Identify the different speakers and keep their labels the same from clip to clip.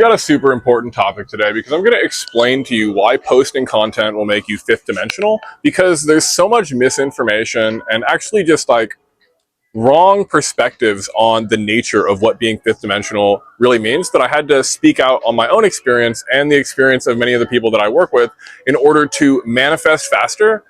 Speaker 1: Got a super important topic today because I'm going to explain to you why posting content will make you fifth dimensional, because there's so much misinformation and actually just like wrong perspectives on the nature of what being fifth dimensional really means, that I had to speak out on my own experience and the experience of many of the people that I work with in order to manifest faster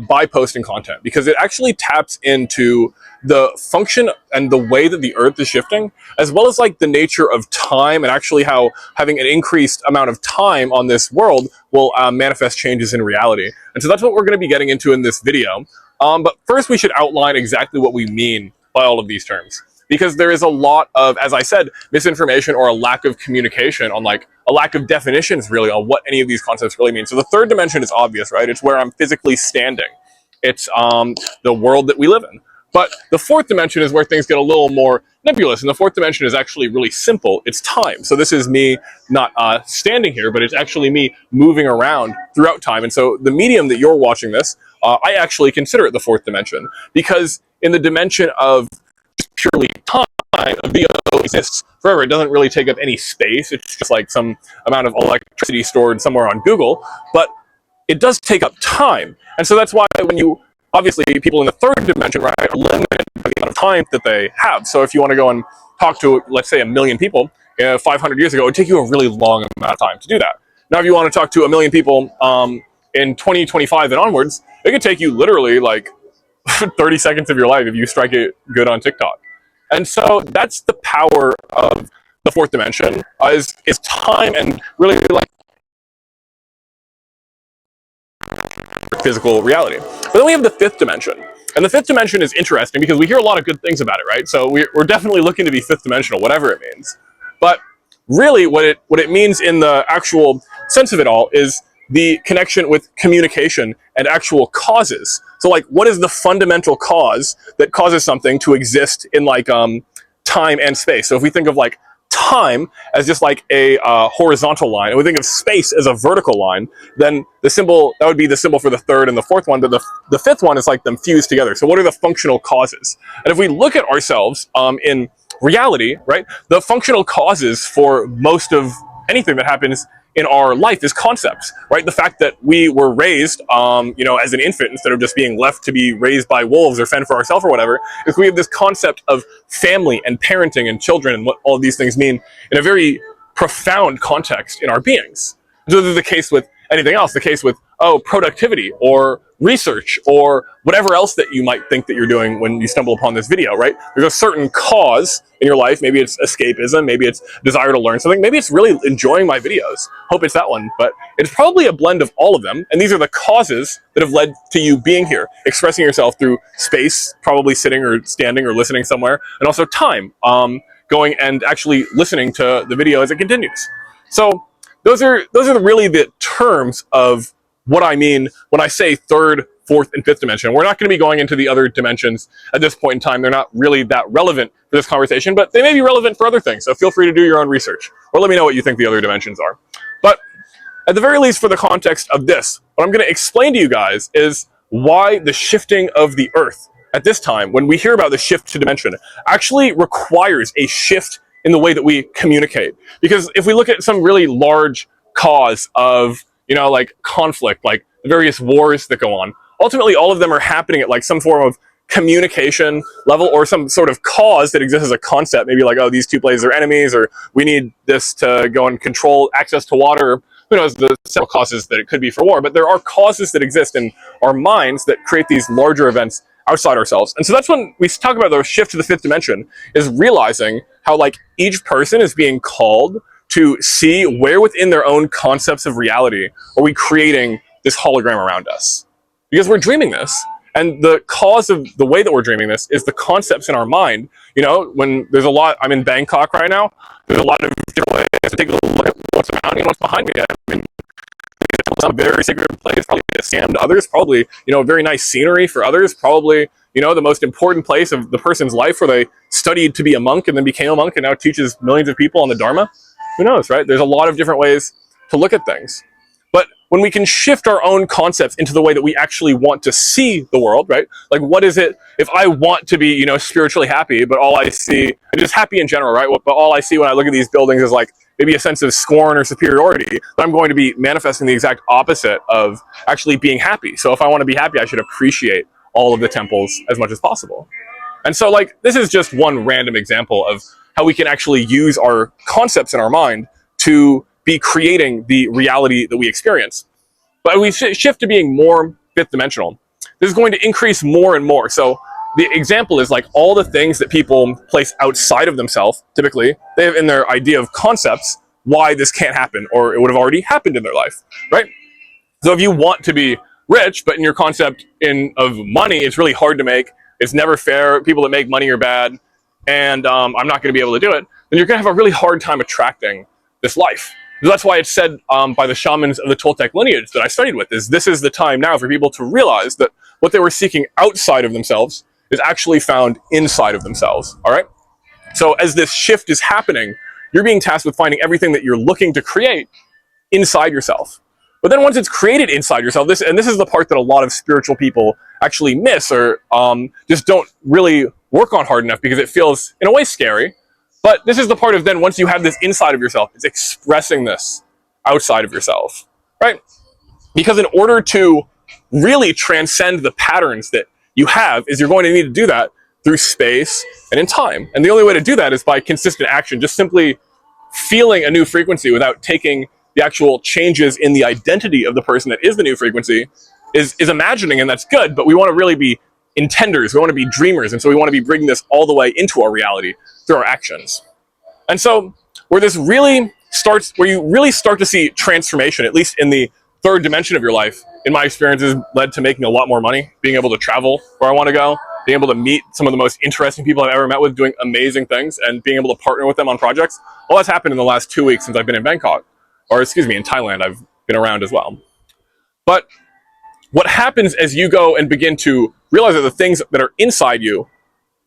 Speaker 1: by posting content, because it actually taps into the function and the way that the earth is shifting, as well as like the nature of time and actually how having an increased amount of time on this world will manifest changes in reality. And so that's what we're going to be getting into in this video. But first we should outline exactly what we mean by all of these terms, because there is a lot of, as I said, misinformation or a lack of communication on like a lack of definitions really on what any of these concepts really mean. So the third dimension is obvious, right? It's where I'm physically standing. It's the world that we live in. But the fourth dimension is where things get a little more nebulous, and the fourth dimension is actually really simple. It's time. So this is me not standing here, but it's actually me moving around throughout time. And so the medium that you're watching this, I actually consider it the fourth dimension, because in the dimension of purely time, a video exists forever. It doesn't really take up any space. It's just like some amount of electricity stored somewhere on Google, but it does take up time. And so that's why when you, obviously people in the third dimension, right, are limited by the amount of time that they have. So if you want to go and talk to, let's say, 1 million people 500 years ago, it would take you a really long amount of time to do that. Now, if you want to talk to 1 million people in 2025 and onwards, it could take you literally like 30 seconds of your life if you strike it good on TikTok. And so that's the power of the fourth dimension, is time and really like physical reality. But then we have the fifth dimension. And the fifth dimension is interesting because we hear a lot of good things about it, right? So we're definitely looking to be fifth dimensional, whatever it means. But really what it means in the actual sense of it all is the connection with communication and actual causes. So like, what is the fundamental cause that causes something to exist in like time and space? So if we think of like time as just like a horizontal line, and we think of space as a vertical line, then the symbol, that would be the symbol for the third and the fourth one, but the fifth one is like them fused together. So what are the functional causes? And if we look at ourselves in reality, right, the functional causes for most of anything that happens in our life is concepts, right? The fact that we were raised, as an infant instead of just being left to be raised by wolves or fend for ourselves or whatever, is we have this concept of family and parenting and children and what all of these things mean in a very profound context in our beings. So this is the case with anything else, the case with, productivity or research or whatever else that you might think that you're doing when you stumble upon this video, right? There's a certain cause in your life. Maybe it's escapism, maybe it's desire to learn something, maybe it's really enjoying my videos. Hope it's that one, but it's probably a blend of all of them. And these are the causes that have led to you being here, expressing yourself through space, probably sitting or standing or listening somewhere, and also time, going and actually listening to the video as it continues. So those are really the terms of what I mean when I say third, fourth, and fifth dimension. We're not going to be going into the other dimensions at this point in time. They're not really that relevant for this conversation, but they may be relevant for other things. So feel free to do your own research, or let me know what you think the other dimensions are. But at the very least, for the context of this, what I'm going to explain to you guys is why the shifting of the earth at this time, when we hear about the shift to dimension, actually requires a shift in the way that we communicate. Because if we look at some really large cause of, like conflict, like the various wars that go on, ultimately all of them are happening at like some form of communication level or some sort of cause that exists as a concept. Maybe like, these two places are enemies, or we need this to go and control access to water. Who knows the several causes that it could be for war, but there are causes that exist in our minds that create these larger events outside ourselves. And so that's when we talk about the shift to the fifth dimension, is realizing how like each person is being called to see where within their own concepts of reality are we creating this hologram around us. Because we're dreaming this. And the cause of the way that we're dreaming this is the concepts in our mind. When there's a lot, I'm in Bangkok right now, there's a lot of different ways to take a look at what's around me and what's behind me. I mean, some very sacred place, probably a scam to others, probably, very nice scenery for others, probably, the most important place of the person's life where they studied to be a monk and then became a monk and now teaches millions of people on the Dharma. Who knows, right? There's a lot of different ways to look at things. But when we can shift our own concepts into the way that we actually want to see the world, right? Like, what is it if I want to be, spiritually happy, but all I see, and just happy in general, right? But all I see when I look at these buildings is like, maybe a sense of scorn or superiority, then I'm going to be manifesting the exact opposite of actually being happy. So if I want to be happy, I should appreciate all of the temples as much as possible. And so, like, this is just one random example of how we can actually use our concepts in our mind to be creating the reality that we experience. But we shift to being more fifth dimensional. This is going to increase more and more. So the example is like all the things that people place outside of themselves, typically, they have in their idea of concepts why this can't happen, or it would have already happened in their life, right? So if you want to be rich, but in your concept of money, it's really hard to make, it's never fair, people that make money are bad, and I'm not going to be able to do it, then you're going to have a really hard time attracting this life. So that's why it's said by the shamans of the Toltec lineage that I studied with, is this is the time now for people to realize that what they were seeking outside of themselves is actually found inside of themselves, all right? So as this shift is happening, you're being tasked with finding everything that you're looking to create inside yourself. But then once it's created inside yourself, this is the part that a lot of spiritual people actually miss, or just don't really work on hard enough because it feels, in a way, scary. But this is the part of then, once you have this inside of yourself, it's expressing this outside of yourself, right? Because in order to really transcend the patterns that you have, is you're going to need to do that through space and in time. And the only way to do that is by consistent action, just simply feeling a new frequency without taking the actual changes in the identity of the person that is the new frequency is imagining, and that's good, but we want to really be intenders, we want to be dreamers, and so we want to be bringing this all the way into our reality through our actions. And so where this really starts, where you really start to see transformation, at least in the third dimension of your life, in my experience, has led to making a lot more money, being able to travel where I want to go, being able to meet some of the most interesting people I've ever met with, doing amazing things, and being able to partner with them on projects. All that's happened in the last 2 weeks since I've been in Bangkok, or excuse me, in Thailand. I've been around as well. But what happens as you go and begin to realize that the things that are inside you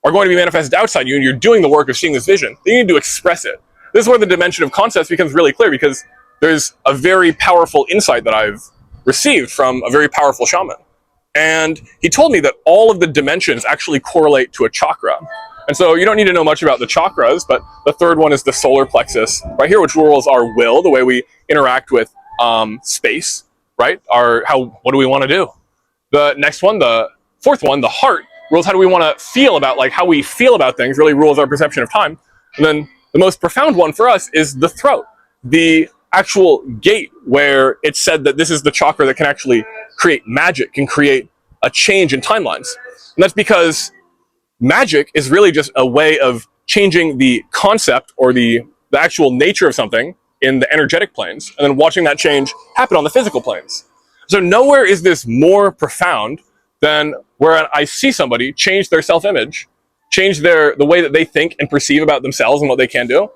Speaker 1: are going to be manifested outside you, and you're doing the work of seeing this vision, then you need to express it. This is where the dimension of concepts becomes really clear, because there's a very powerful insight that I've received from a very powerful shaman. And he told me that all of the dimensions actually correlate to a chakra. And so you don't need to know much about the chakras, but the third one is the solar plexus right here, which rules our will, the way we interact with space, right? What do we want to do? The next one, the fourth one, the heart, rules how do we want to feel about, like how we feel about things, really rules our perception of time. And then the most profound one for us is the throat, the actual gate where it's said that this is the chakra that can actually create magic, can create a change in timelines. And that's because magic is really just a way of changing the concept or the actual nature of something in the energetic planes, and then watching that change happen on the physical planes. So nowhere is this more profound than where I see somebody change their self-image, change the way that they think and perceive about themselves and what they can do,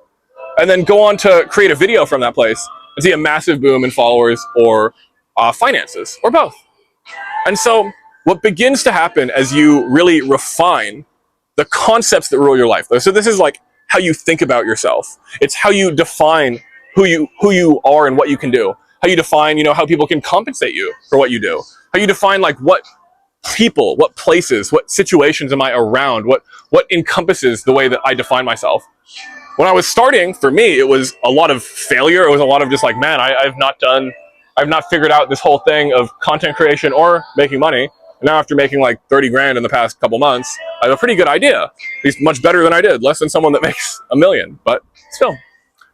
Speaker 1: and then go on to create a video from that place and see a massive boom in followers or finances, or both. And so what begins to happen as you really refine the concepts that rule your life, so this is like how you think about yourself. It's how you define who you are and what you can do. How you define, how people can compensate you for what you do. How you define, like, what people, what places, what situations am I around, what encompasses the way that I define myself. When I was starting, for me, it was a lot of failure. It was a lot of just like, man, I've not figured out this whole thing of content creation or making money. And now after making like 30 grand in the past couple months, I have a pretty good idea. At least much better than I did, less than someone that makes $1 million, but still.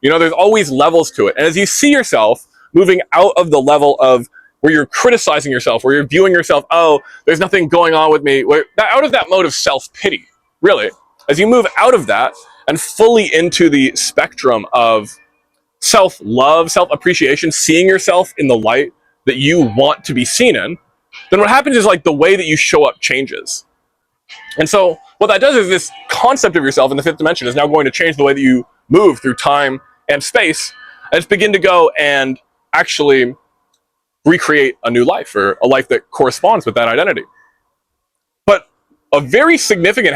Speaker 1: There's always levels to it. And as you see yourself moving out of the level of where you're criticizing yourself, where you're viewing yourself, oh, there's nothing going on with me, out of that mode of self-pity, really. As you move out of that and fully into the spectrum of self-love, self-appreciation, seeing yourself in the light that you want to be seen in, then what happens is, like, the way that you show up changes. And so what that does is this concept of yourself in the fifth dimension is now going to change the way that you move through time and space, and just begin to go and actually recreate a new life, or a life that corresponds with that identity. But a very significant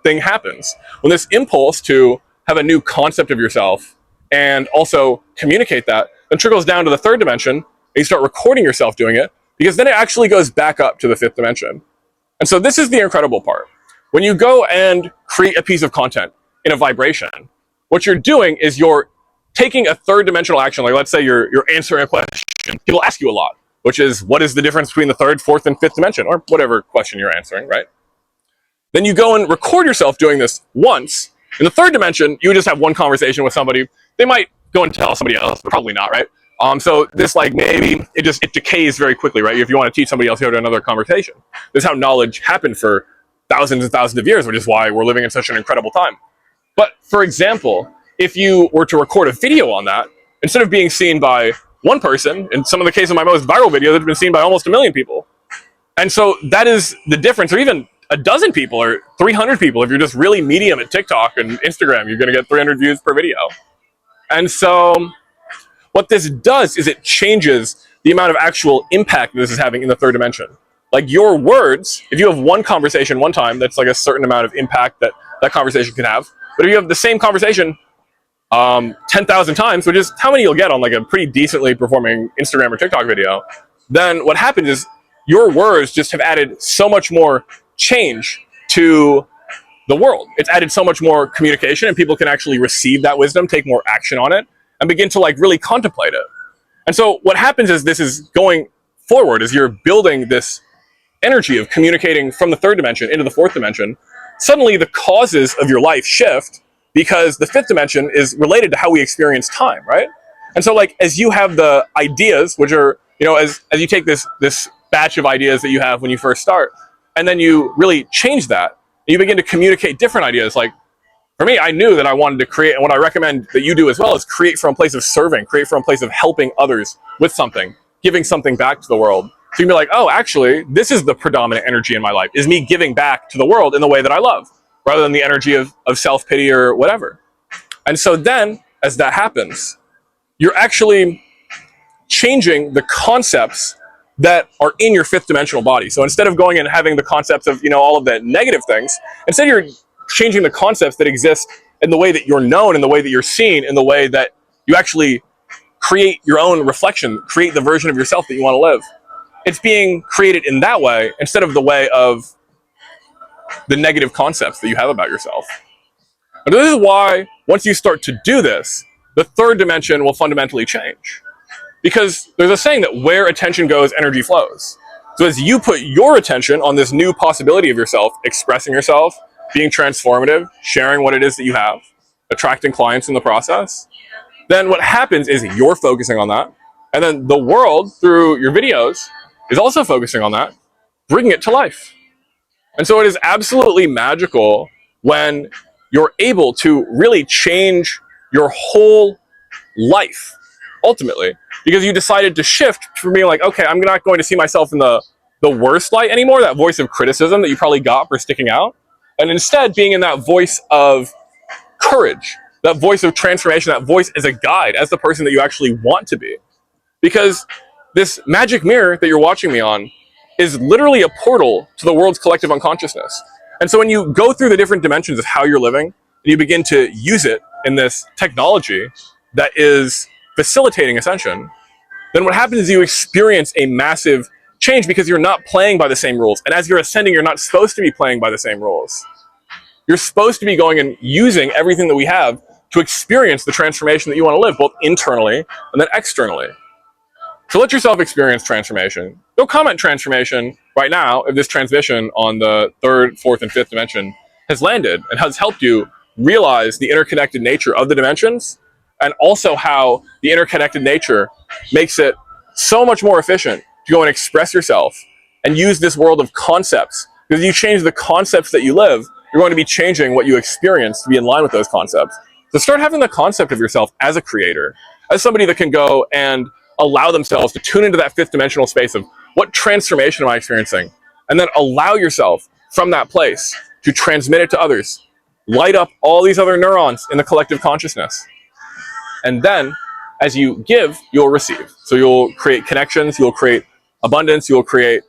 Speaker 1: thing happens when this impulse to have a new concept of yourself and also communicate that then trickles down to the third dimension, and you start recording yourself doing it, because then it actually goes back up to the fifth dimension. And so this is the incredible part. When you go and create a piece of content in a vibration, what you're doing is you're taking a third dimensional action, like let's say you're answering a question, people ask you a lot, which is, what is the difference between the third, fourth, and fifth dimension, or whatever question you're answering, right? Then you go and record yourself doing this once. In the third dimension, you would just have one conversation with somebody. They might go and tell somebody else, but probably not, right? So this, like, maybe it decays very quickly, right? If you want to teach somebody else, you go to another conversation. This is how knowledge happened for thousands and thousands of years, which is why we're living in such an incredible time. But for example, if you were to record a video on that, instead of being seen by one person, in some of the cases of my most viral videos, it's been seen by almost 1 million people. And so that is the difference, or even a dozen people or 300 people. If you're just really medium at TikTok and Instagram, you're going to get 300 views per video. And so what this does is it changes the amount of actual impact this is having in the third dimension. Like your words, if you have one conversation one time, that's like a certain amount of impact that that conversation can have. But if you have the same conversation 10,000 times, which is how many you'll get on like a pretty decently performing Instagram or TikTok video, then what happens is your words just have added so much more change to the world. It's added so much more communication, and people can actually receive that wisdom, take more action on it, and begin to like really contemplate it. And so what happens is this is going forward as you're building this energy of communicating from the third dimension into the fourth dimension. Suddenly the causes of your life shift, because the fifth dimension is related to how we experience time, right? And so like as you have the ideas, which are, you know, as you take this batch of ideas that you have when you first start, and then you really change that, and you begin to communicate different ideas. Like for me, I knew that I wanted to create, and what I recommend that you do as well is create from a place of serving, create from a place of helping others with something, giving something back to the world. So you can be like, oh, actually, this is the predominant energy in my life, is me giving back to the world in the way that I love, rather than the energy of self-pity or whatever. And so then, as that happens, you're actually changing the concepts that are in your fifth dimensional body. So instead of going and having the concepts of, you know, all of the negative things, instead you're changing the concepts that exist in the way that you're known, in the way that you're seen, in the way that you actually create your own reflection, create the version of yourself that you want to live. It's being created in that way instead of the way of the negative concepts that you have about yourself. And this is why once you start to do this, the third dimension will fundamentally change. Because there's a saying that where attention goes, energy flows. So as you put your attention on this new possibility of yourself, expressing yourself, being transformative, sharing what it is that you have, attracting clients in the process, then what happens is you're focusing on that. And then the world, through your videos, is also focusing on that, bringing it to life. And so it is absolutely magical when you're able to really change your whole life, ultimately, because you decided to shift from being like, okay, I'm not going to see myself in the worst light anymore, that voice of criticism that you probably got for sticking out, and instead being in that voice of courage, that voice of transformation, that voice as a guide, as the person that you actually want to be. Because this magic mirror that you're watching me on is literally a portal to the world's collective unconsciousness. And so when you go through the different dimensions of how you're living, and you begin to use it in this technology that is facilitating ascension, then what happens is you experience a massive change, because you're not playing by the same rules. And as you're ascending, you're not supposed to be playing by the same rules. You're supposed to be going and using everything that we have to experience the transformation that you want to live, both internally and then externally. So let yourself experience transformation. Go comment transformation right now if this transmission on the third, fourth, and fifth dimension has landed and has helped you realize the interconnected nature of the dimensions, and also how the interconnected nature makes it so much more efficient to go and express yourself and use this world of concepts. Because if you change the concepts that you live, you're going to be changing what you experience to be in line with those concepts. So start having the concept of yourself as a creator, as somebody that can go and allow themselves to tune into that fifth dimensional space of what transformation am I experiencing, and then allow yourself from that place to transmit it to others, light up all these other neurons in the collective consciousness. And then as you give, you'll receive. So you'll create connections, you'll create abundance, you'll create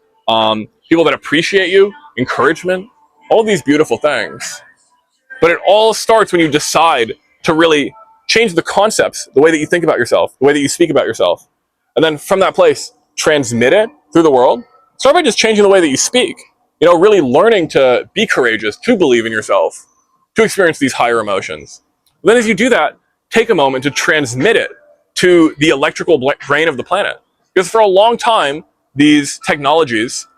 Speaker 1: people that appreciate you, encouragement, all these beautiful things. But it all starts when you decide to really change the concepts, the way that you think about yourself, the way that you speak about yourself. And then from that place, transmit it through the world. Start by just changing the way that you speak. You know, really learning to be courageous, to believe in yourself, to experience these higher emotions. And then as you do that, take a moment to transmit it to the electrical brain of the planet. Because for a long time, these technologies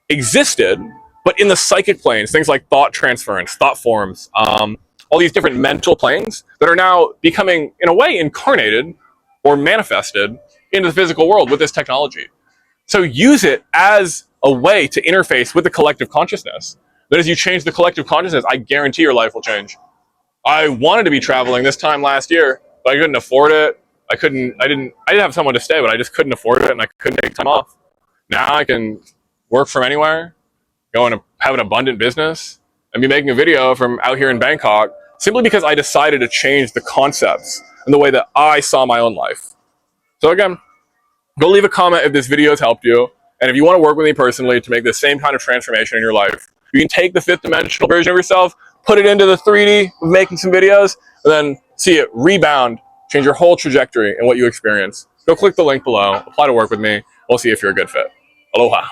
Speaker 1: existed, but in the psychic planes, things like thought transference, thought forms, all these different mental planes that are now becoming, in a way, incarnated or manifested into the physical world with this technology. So use it as a way to interface with the collective consciousness. That as you change the collective consciousness, I guarantee your life will change. I wanted to be traveling this time last year, but I couldn't afford it. I didn't have someone to stay, but I just couldn't afford it and I couldn't take time off. Now I can work from anywhere, go and have an abundant business, and be making a video from out here in Bangkok simply because I decided to change the concepts and the way that I saw my own life. So again, go leave a comment if this video has helped you. And if you want to work with me personally to make the same kind of transformation in your life, you can take the fifth dimensional version of yourself, put it into the 3D of making some videos, and then see it rebound, change your whole trajectory and what you experience. Go click the link below, apply to work with me. We'll see if you're a good fit. Aloha.